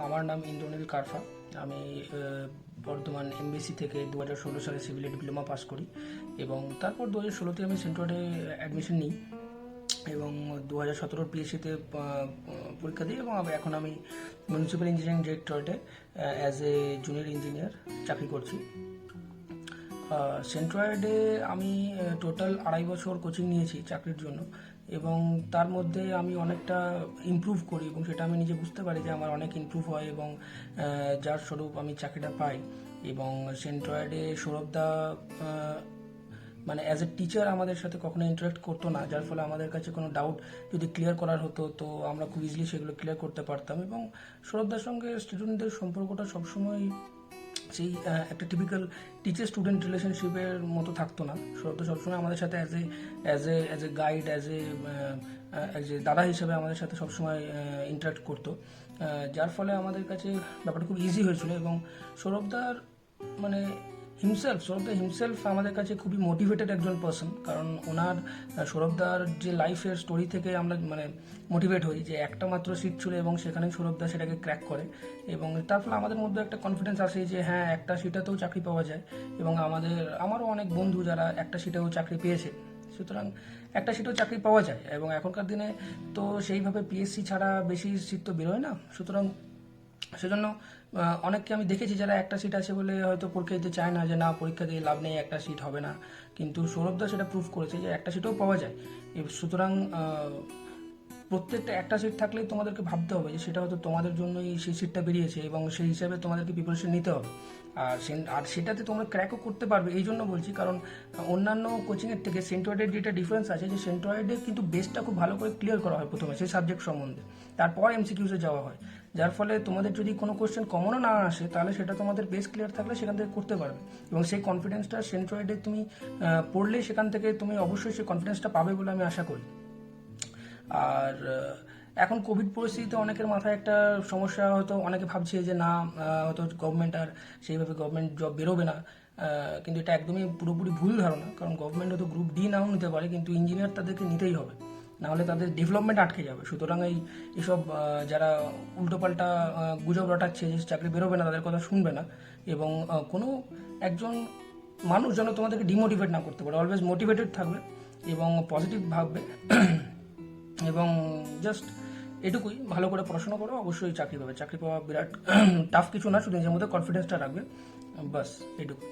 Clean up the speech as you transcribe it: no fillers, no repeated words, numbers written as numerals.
আমার নাম ইন্দ্রনীল কারফা। আমি বর্ধমান এমবিসি থেকে 2016 সালে সিভিলে ডিপ্লোমা পাস করি এবং তারপর 2016তে আমি সেন্ট্রয়েডে অ্যাডমিশন নিই এবং 2017 পিএসসিতে পরীক্ষা দিই এবং এখন আমি মিউনিসিপ্যাল ইঞ্জিনিয়ারিং ডিরেক্টরেটে অ্যাজ এ জুনিয়র ইঞ্জিনিয়ার চাকরি করছি। সেন্ট্রয়েডে আমি টোটাল 2.5 বছর কোচিং নিয়েছি চাকরির জন্য এবং তার মধ্যে আমি অনেকটা ইমপ্রুভ করি এবং সেটা আমি নিজে বুঝতে পারি যে আমার অনেক ইমপ্রুভ হয় এবং যার স্বরূপ আমি চাকরিটা পাই। এবং সেন্ট্রয়েডে সৌরভদা মানে অ্যাজ এ টিচার আমাদের সাথে কখনো ইন্টারাক্ট করতো না, যার ফলে আমাদের কাছে কোনো ডাউট যদি ক্লিয়ার করার হতো তো আমরা খুব ইজিলি সেগুলো ক্লিয়ার করতে পারতাম। এবং সৌরভদার সঙ্গে স্টুডেন্টদের সম্পর্কটা সবসময় সেই একটা টিপিক্যাল টিচার স্টুডেন্ট রিলেশনশিপের মতো থাকতো না। সৌরভ সবসময় আমাদের সাথে as a guide, as a দাদা হিসেবে আমাদের সাথে সবসময় ইন্টারাক্ট করতো, যার ফলে আমাদের কাছে ব্যাপারটা খুব ইজি হয়েছিল। এবং সৌরভদার মানে সৌরভদা হিমসেলফ আমাদের কাছে খুবই মোটিভেটেড একজন পার্সন, কারণ সৌরভদার যে লাইফের স্টোরি থেকে আমরা মোটিভেট হই যে একটা মাত্র সিট ছিল এবং সেখানে সৌরভদা সেটাকে ক্র্যাক করে এবং তার ফলে আমাদের মধ্যে একটা কনফিডেন্স আসে যে হ্যাঁ, একটা সিটেতেও চাকরি পাওয়া যায়। এবং আমারও অনেক বন্ধু যারা একটা সিটেও চাকরি পেয়েছে, সুতরাং একটা সিটেও চাকরি পাওয়া যায়। এবং এখনকার দিনে তো সেইভাবে পিএসসি ছাড়া বেশি সিট তো বেরোয় না, সুতরাং সেজন্য অনেককে আমি দেখেছি যারা একটা সিট আছে বলে হয়তো পরীক্ষা দিতে চায় না, যে না পরীক্ষা দিয়ে লাভ নেই, একটা সিট হবে না। কিন্তু সৌরভদা সেটা প্রুভ করেছে যে একটা সিটও পাওয়া যায়। সুতরাং প্রত্যেকটা একটা সিট থাকলেই তোমাদেরকে ভাবতে হবে যে সেটা হয়তো তোমাদের জন্যই সেই সিটটা বেরিয়েছে এবং সেই হিসাবে তোমাদেরকে প্রিপারেশন নিতে হবে। আর সেটাতে তোমরা ক্র্যাকও করতে পারবে। এই জন্য বলছি কারণ অন্যান্য কোচিংয়ের থেকে সেন্ট্রয়েডের যেটা ডিফারেন্স আছে যে সেন্ট্রয়েডে কিন্তু বেসটা খুব ভালো করে ক্লিয়ার করা হয় প্রথমে সেই সাবজেক্ট সম্বন্ধে, তারপর এমসিকিউসে যাওয়া হয়, যার ফলে তোমাদের যদি কোনো কোশ্চেন কমনও না আসে তাহলে সেটা তোমাদের বেস ক্লিয়ার থাকলে সেখান থেকে করতে পারবে। এবং সেই কনফিডেন্সটা সেন্ট্রয়েডে তুমি পড়লে সেখান থেকে তুমি অবশ্যই সেই কনফিডেন্সটা পাবে বলে আমি আশা করি। আর এখন কোভিড পরিস্থিতিতে অনেকের মাথায় একটা সমস্যা, হয়তো অনেকে ভাবছে যে না হয়তো গভর্নমেন্ট আর সেইভাবে গভর্নমেন্ট জব বেরোবে না, কিন্তু এটা একদমই পুরোপুরি ভুল ধারণা। কারণ গভর্নমেন্ট হয়তো গ্রুপ ডি নাও নিতে পারে, কিন্তু ইঞ্জিনিয়ার তাদেরকে নিতেই হবে, নাহলে তাদের ডেভেলপমেন্ট আটকে যাবে। সুতরাং এইসব যারা উল্টোপাল্টা গুজব রটাচ্ছে যে চাকরি বেরোবে না, তাদের কথা শুনবে না। এবং কোনো একজন মানুষ যেন তোমাদেরকে ডিমোটিভেট না করতে পারে, অলওয়েজ মোটিভেটেড থাকবে এবং পজিটিভ ভাববে। এবং জাস্ট এটুকুই, ভালো করে পড়াশোনা করো, অবশ্যই চাকরি পাবে। চাকরি পাওয়া বিরাট টাফ কিছু না, শুধু নিজের মধ্যে কনফিডেন্সটা রাখবে, বাস এটুকু।